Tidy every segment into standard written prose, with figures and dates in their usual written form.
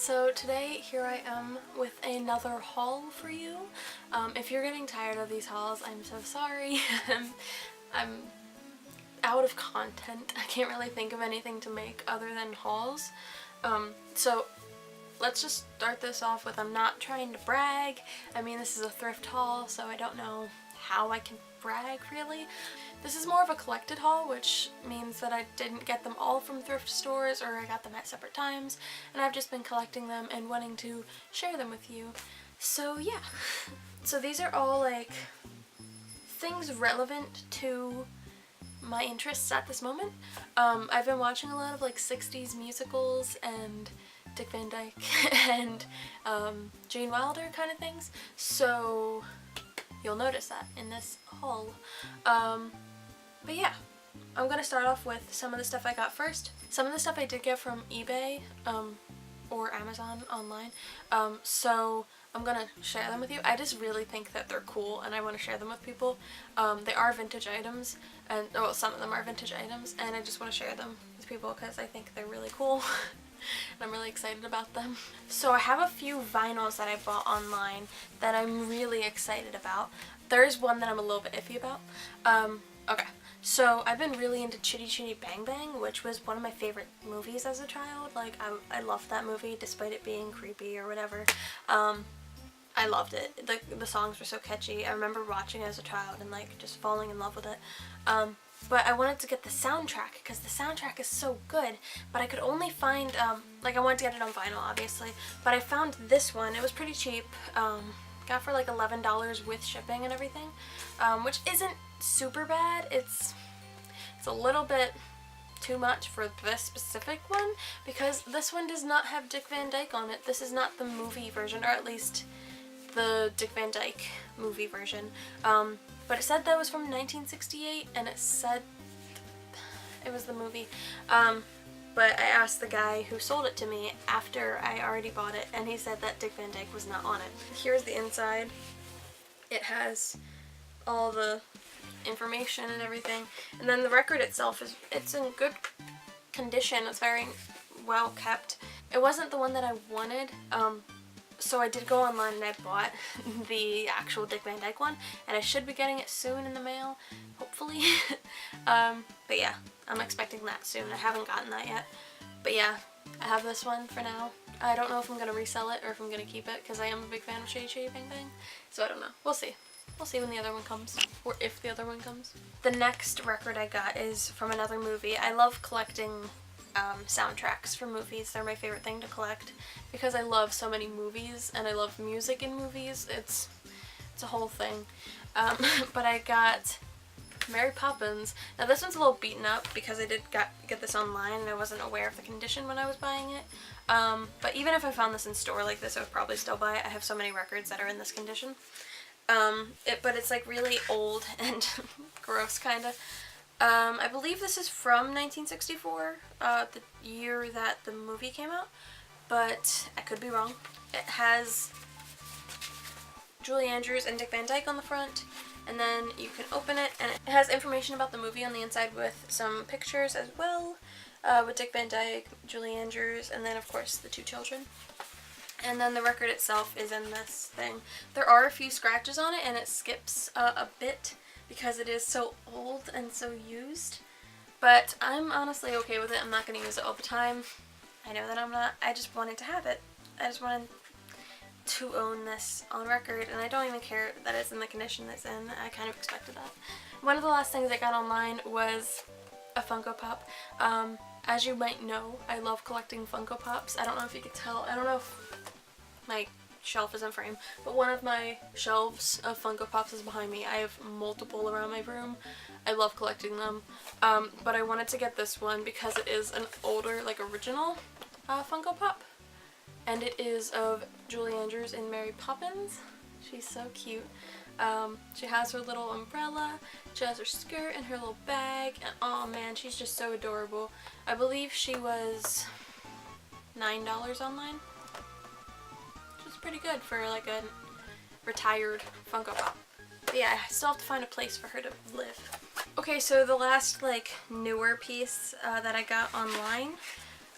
So today here I am with another haul for you. If you're getting tired of these hauls, I'm so sorry. I'm out of content. I can't really think of anything to make other than hauls. So let's just start this off with, I'm not trying to brag. I mean, this is a thrift haul, so I don't know how I can brag really. This is more of a collected haul, which means that I didn't get them all from thrift stores, or I got them at separate times, and I've just been collecting them and wanting to share them with you. So yeah. So these are all like things relevant to my interests at this moment. I've been watching a lot of like 60s musicals and Dick Van Dyke and Gene Wilder kind of things, so you'll notice that in this haul. But yeah, I'm gonna start off with some of the stuff I got first. Some of the stuff I did get from eBay or Amazon online, so I'm gonna share them with you. I just really think that they're cool and I want to share them with people. They are vintage items, and well, some of them are vintage items, and I just want to share them with people because I think they're really cool. And I'm really excited about them. So I have a few vinyls that I bought online that I'm really excited about. There's one that I'm a little bit iffy about. Okay, so I've been really into Chitty, Chitty, Bang, Bang, which was one of my favorite movies as a child. Like, I loved that movie despite it being creepy or whatever. I loved it. The songs were so catchy. I remember watching it as a child and like just falling in love with it. But I wanted to get the soundtrack because the soundtrack is so good, but I could only find, like I wanted to get it on vinyl obviously, but I found this one. It was pretty cheap, got for like $11 with shipping and everything, which isn't super bad. It's a little bit too much for this specific one because this one does not have Dick Van Dyke on it. This is not the movie version, or at least the Dick Van Dyke movie version. But it said that was from 1968, and it said it was the movie. But I asked the guy who sold it to me after I already bought it, and he said that Dick Van Dyke was not on it. Here's the inside. It has all the information and everything, and then the record itself it's in good condition. It's very well kept. It wasn't the one that I wanted. So I did go online and I bought the actual Dick Van Dyke one, and I should be getting it soon in the mail, hopefully. But yeah, I'm expecting that soon. I haven't gotten that yet. But yeah, I have this one for now. I don't know if I'm going to resell it or if I'm going to keep it because I am a big fan of Chitty Chitty Bang Bang. So I don't know. We'll see. We'll see when the other one comes, or if the other one comes. The next record I got is from another movie. I love collecting soundtracks for movies. They're my favorite thing to collect because I love so many movies and I love music in movies. It's a whole thing. But I got Mary Poppins. Now this one's a little beaten up because I did get this online and I wasn't aware of the condition when I was buying it. But even if I found this in store like this, I would probably still buy it. I have so many records that are in this condition. But it's like really old and gross kinda. I believe this is from 1964, the year that the movie came out, but I could be wrong. It has Julie Andrews and Dick Van Dyke on the front, and then you can open it, and it has information about the movie on the inside with some pictures as well, with Dick Van Dyke, Julie Andrews, and then of course the two children. And then the record itself is in this thing. There are a few scratches on it, and it skips a bit because it is so old and so used, but I'm honestly okay with it. I'm not going to use it all the time. I know that I'm not. I just wanted to have it. I just wanted to own this on record, and I don't even care that it's in the condition it's in. I kind of expected that. One of the last things I got online was a Funko Pop. As you might know, I love collecting Funko Pops. I don't know if you could tell. I don't know if my shelf is in frame, but one of my shelves of Funko Pops is behind me. I have multiple around my room. I love collecting them, but I wanted to get this one because it is an older, like original Funko Pop, and it is of Julie Andrews in Mary Poppins. She's so cute. She has her little umbrella, she has her skirt and her little bag, and oh man, she's just so adorable. I believe she was $9 online. Pretty good for like a retired Funko Pop. But yeah, I still have to find a place for her to live. Okay, so the last like newer piece that I got online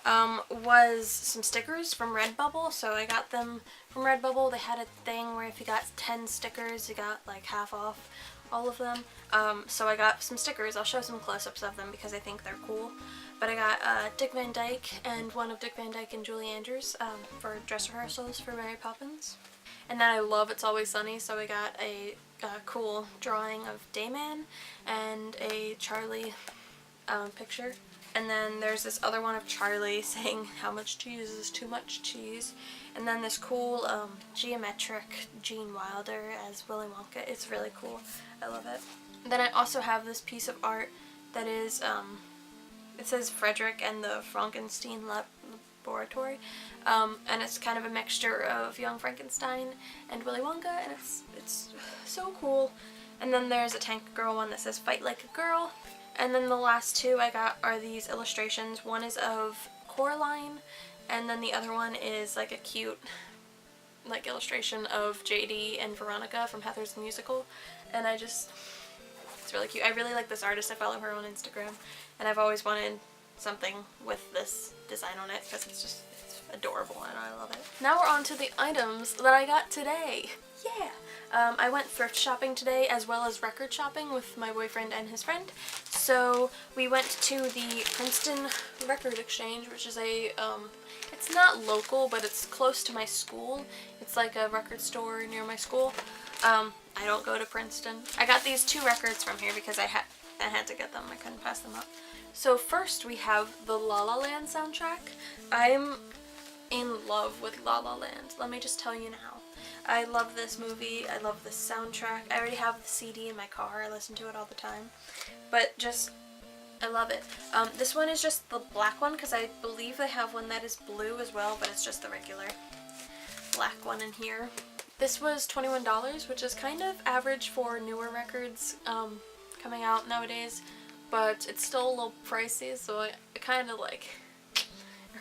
was some stickers from Redbubble. So I got them from Redbubble. They had a thing where if you got 10 stickers, you got like half off all of them. So I got some stickers. I'll show some close-ups of them because I think they're cool. But I got Dick Van Dyke and one of Dick Van Dyke and Julie Andrews for dress rehearsals for Mary Poppins. And then I love It's Always Sunny, so I got a cool drawing of Dayman and a Charlie picture. And then there's this other one of Charlie saying how much cheese is too much cheese. And then this cool geometric Gene Wilder as Willy Wonka. It's really cool. I love it. Then I also have this piece of art that is, it says Frederick and the Frankenstein Laboratory. And it's kind of a mixture of Young Frankenstein and Willy Wonka, and it's so cool. And then there's a Tank Girl one that says Fight Like a Girl. And then the last two I got are these illustrations. One is of Coraline, and then the other one is like a cute like illustration of JD and Veronica from Heather's the Musical. And it's really cute. I really like this artist. I follow her on Instagram, and I've always wanted something with this design on it because it's adorable and I love it. Now we're on to the items that I got today. Yeah! I went thrift shopping today as well as record shopping with my boyfriend and his friend. So we went to the Princeton Record Exchange, which is a, it's not local, but it's close to my school. It's like a record store near my school. I don't go to Princeton. I got these two records from here because I had to get them. I couldn't pass them up. So first we have the La La Land soundtrack. I'm in love with La La Land. Let me just tell you now. I love this movie. I love this soundtrack. I already have the CD in my car. I listen to it all the time. But I love it. This one is just the black one because I believe they have one that is blue as well, but it's just the regular black one in here. This was $21, which is kind of average for newer records coming out nowadays, but it's still a little pricey, so I kind of like, it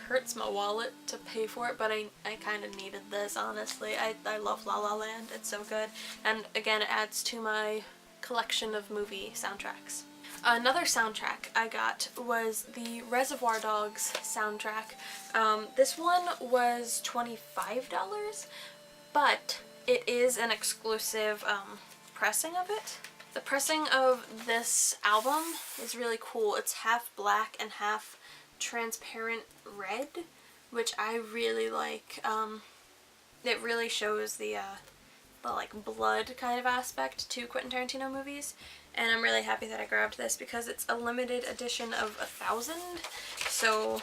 hurts my wallet to pay for it, but I kind of needed this, honestly. I love La La Land. It's so good. And again, it adds to my collection of movie soundtracks. Another soundtrack I got was the Reservoir Dogs soundtrack. This one was $25, but it is an exclusive pressing of it. The pressing of this album is really cool. It's half black and half transparent red, which I really like. It really shows the like blood kind of aspect to Quentin Tarantino movies, and I'm really happy that I grabbed this because it's a limited edition of 1,000, so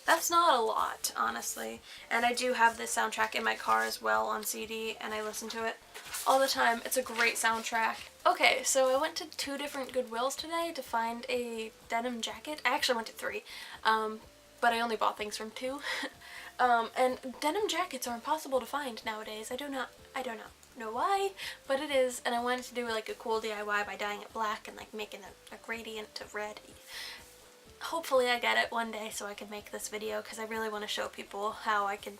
that's not a lot, honestly. And I do have this soundtrack in my car as well on CD, and I listen to it all the time. It's a great soundtrack. Okay, so I went to 2 different Goodwills today to find a denim jacket. I actually went to 3, but I only bought things from 2. And denim jackets are impossible to find nowadays. I don't know why, but it is, and I wanted to do like a cool DIY by dyeing it black and like making a gradient to red. Hopefully I get it one day so I can make this video because I really want to show people how I can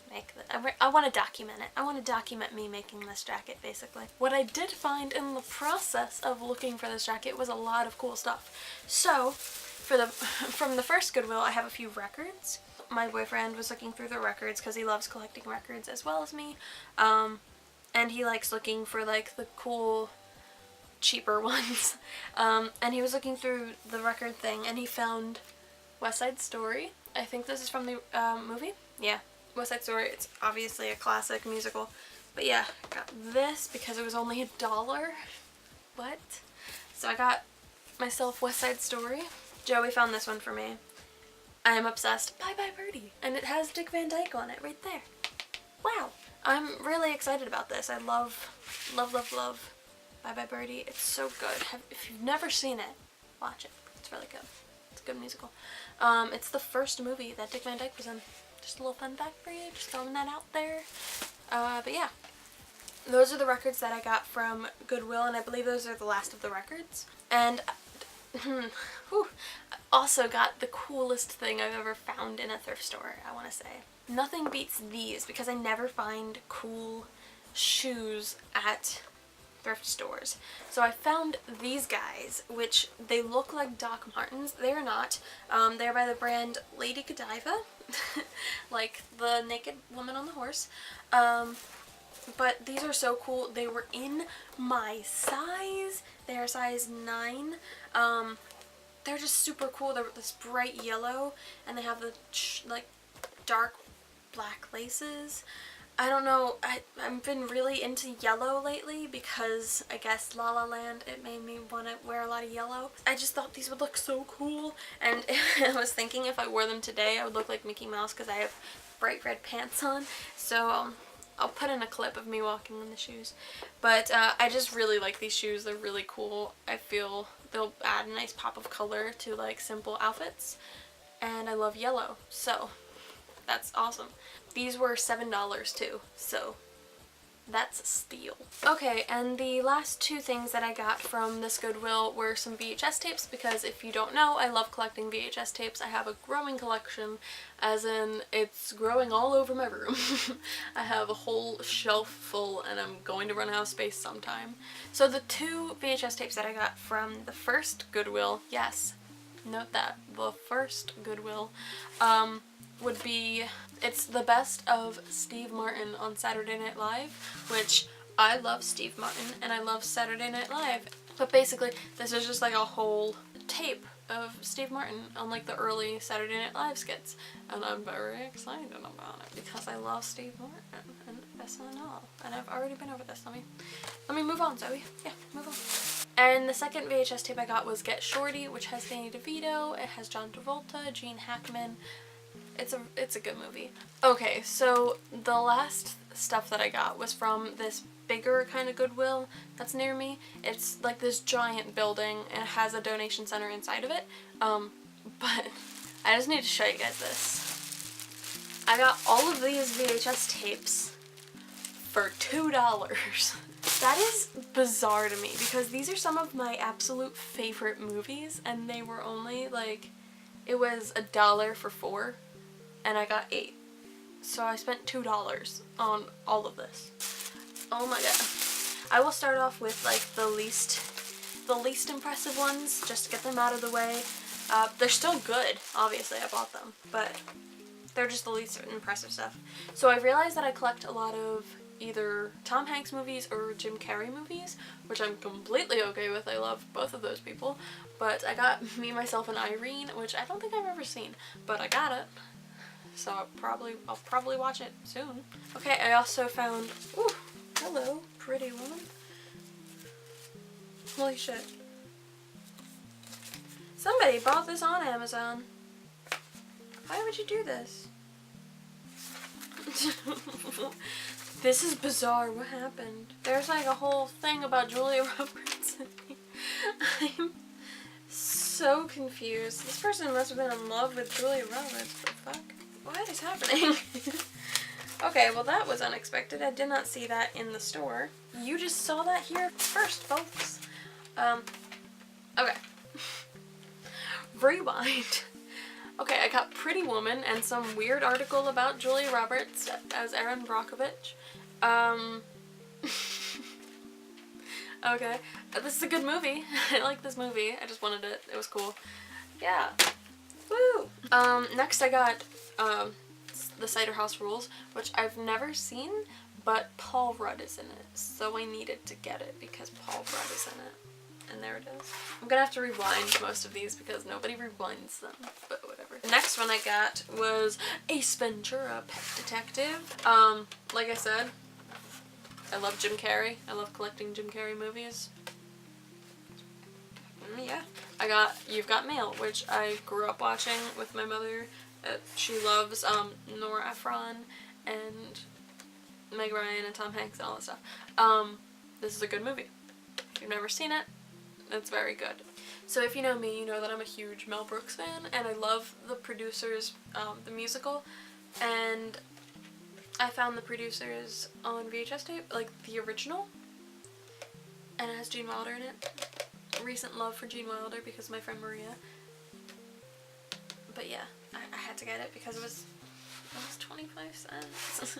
make I want to document it. I want to document me making this jacket, basically. What I did find in the process of looking for this jacket was a lot of cool stuff. So, from the first Goodwill, I have a few records. My boyfriend was looking through the records because he loves collecting records as well as me. And he likes looking for like the cool, cheaper ones. And he was looking through the record thing and he found West Side Story. I think this is from the movie. Yeah. West Side Story. It's obviously a classic musical. But yeah, I got this because it was only $1. What? So I got myself West Side Story. Joey found this one for me. I am obsessed. Bye Bye Birdie. And it has Dick Van Dyke on it right there. Wow. I'm really excited about this. I love Bye Bye Birdie. It's so good. If you've never seen it, watch it. It's really good. It's a good musical. It's the first movie that Dick Van Dyke was in. Just a little fun fact for you, just throwing that out there. But yeah, those are the records that I got from Goodwill, and I believe those are the last of the records. And I also got the coolest thing I've ever found in a thrift store, I want to say. Nothing beats these because I never find cool shoes at thrift stores. So I found these guys, which they look like Doc Martens. They're not. They're by the brand Lady Godiva, like the naked woman on the horse. But these are so cool. They were in my size. They're size 9. They're just super cool. They're this bright yellow, and they have the like dark black laces. I don't know, I've been really into yellow lately because I guess La La Land, it made me want to wear a lot of yellow. I just thought these would look so cool, and I was thinking if I wore them today I would look like Mickey Mouse because I have bright red pants on. So I'll put in a clip of me walking in the shoes. But I just really like these shoes. They're really cool. I feel they'll add a nice pop of color to like simple outfits, and I love yellow, so that's awesome. These were $7 too, so that's a steal. Okay, and the last two things that I got from this Goodwill were some VHS tapes, because if you don't know, I love collecting VHS tapes. I have a growing collection, as in it's growing all over my room. I have a whole shelf full, and I'm going to run out of space sometime. So the two VHS tapes that I got from the first Goodwill, yes, note that, the first Goodwill, would be, it's the best of Steve Martin on Saturday Night Live, which I love Steve Martin and I love Saturday Night Live. But basically, this is just like a whole tape of Steve Martin on like the early Saturday Night Live skits, and I'm very excited about it because I love Steve Martin and SNL, and I've already been over this. Let me move on, Zoe. Yeah, move on. And the second VHS tape I got was Get Shorty, which has Danny DeVito, it has John Travolta, Gene Hackman. It's a good movie. Okay, so the last stuff that I got was from this bigger kind of Goodwill that's near me. It's like this giant building and it has a donation center inside of it. But I just need to show you guys this. I got all of these VHS tapes for $2. That is bizarre to me because these are some of my absolute favorite movies, and they were only like, it was $1 for 4. And I got 8. So I spent $2 on all of this. Oh my god. I will start off with like the least impressive ones, just to get them out of the way. They're still good, obviously I bought them, but they're just the least impressive stuff. So I realized that I collect a lot of either Tom Hanks movies or Jim Carrey movies, which I'm completely okay with. I love both of those people. But I got Me, Myself, and Irene, which I don't think I've ever seen, but I got it. So I'll probably watch it soon. Okay, I also found, ooh, hello, pretty woman. Holy shit. Somebody bought this on Amazon. Why would you do this? This is bizarre. What happened? There's like a whole thing about Julia Roberts. I'm so confused. This person must have been in love with Julia Roberts. The fuck? What is happening? Okay, well that was unexpected. I did not see that in the store. You just saw that here first, folks. Okay. Rewind. Okay, I got Pretty Woman and some weird article about Julia Roberts as Erin Brockovich. Okay. This is a good movie. I like this movie. I just wanted it. It was cool. Yeah. Woo! Next I got, The Cider House Rules, which I've never seen, but Paul Rudd is in it, so I needed to get it because Paul Rudd is in it. And there it is. I'm gonna have to rewind most of these because nobody rewinds them, but whatever. The next one I got was Ace Ventura, Pet Detective. Like I said, I love Jim Carrey. I love collecting Jim Carrey movies. Yeah. I got You've Got Mail, which I grew up watching with my mother. She loves Nora Ephron and Meg Ryan and Tom Hanks and all that stuff. This is a good movie. If you've never seen it, it's very good. So if you know me, you know that I'm a huge Mel Brooks fan, and I love The Producers, the musical, and I found The Producers on VHS tape, like the original, and it has Gene Wilder in it. Recent love for Gene Wilder because of my friend Maria. But yeah, I had to get it because it was 25 cents.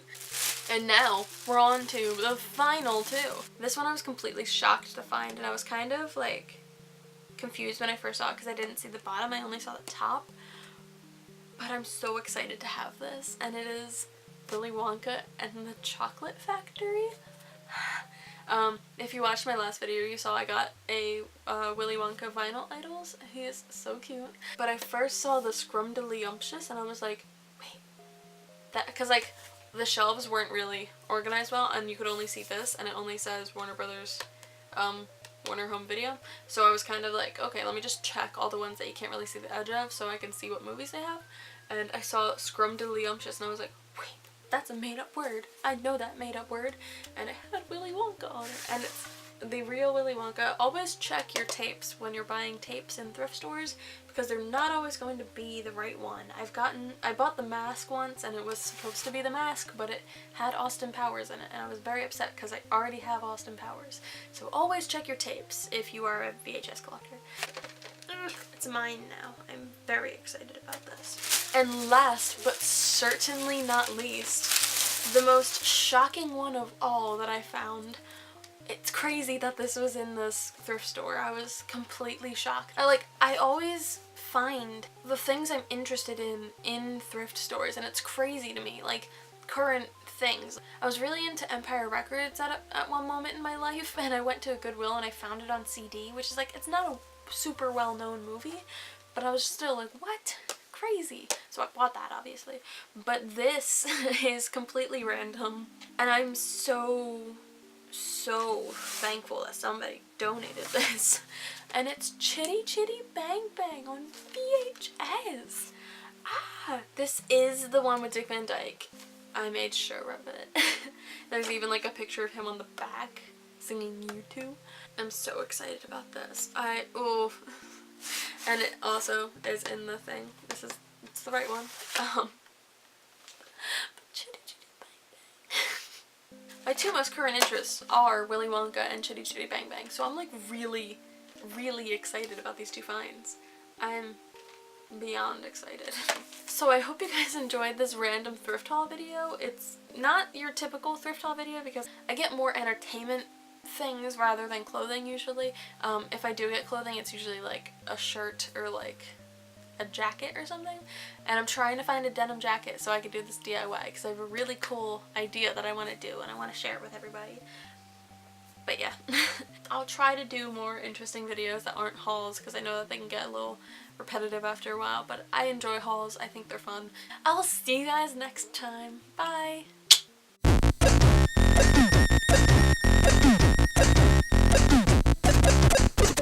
And now we're on to the final two. This one I was completely shocked to find, and I was kind of like confused when I first saw it because I didn't see the bottom, I only saw the top. But I'm so excited to have this, and it is Willy Wonka and the Chocolate Factory. If you watched my last video, you saw I got a Willy Wonka vinyl idols. He is so cute. But I first saw the Scrumdiddlyumptious and I was like, wait, that, because like the shelves weren't really organized well, and you could only see this, and it only says Warner Brothers, Warner Home Video. So I was kind of like, okay, let me just check all the ones that you can't really see the edge of so I can see what movies they have. And I saw Scrumdiddlyumptious and I was like, wait, that's a made-up word. I know that made-up word. And it had Willy Wonka on it. And it's the real Willy Wonka. Always check your tapes when you're buying tapes in thrift stores, because they're not always going to be the right one. I bought the mask once and it was supposed to be the mask, but it had Austin Powers in it, and I was very upset because I already have Austin Powers. So always check your tapes if you are a VHS collector. It's mine now. I'm very excited about this. And last but certainly not least, the most shocking one of all that I found. It's crazy that this was in this thrift store. I was completely shocked. I always find the things I'm interested in thrift stores, and it's crazy to me, like current things. I was really into Empire Records at one moment in my life, and I went to a Goodwill and I found it on CD, which is like, it's not a super well-known movie, but I was still like, what? Crazy. So I bought that, obviously. But this is completely random, and I'm so thankful that somebody donated this. And it's Chitty Chitty Bang Bang on VHS. This is the one with Dick Van Dyke. I made sure of it. There's even like a picture of him on the back singing U2. I'm so excited about this. And it also is in the thing. It's the right one. Chitty Chitty Bang Bang. My two most current interests are Willy Wonka and Chitty Chitty Bang Bang, so I'm like really, really excited about these two finds. I'm beyond excited. So I hope you guys enjoyed this random thrift haul video. It's not your typical thrift haul video because I get more entertainment things rather than clothing usually. If I do get clothing, it's usually like a shirt or like a jacket or something, and I'm trying to find a denim jacket so I can do this DIY because I have a really cool idea that I want to do and I want to share it with everybody. But yeah, I'll try to do more interesting videos that aren't hauls because I know that they can get a little repetitive after a while, but I enjoy hauls. I think they're fun. I'll see you guys next time. Bye!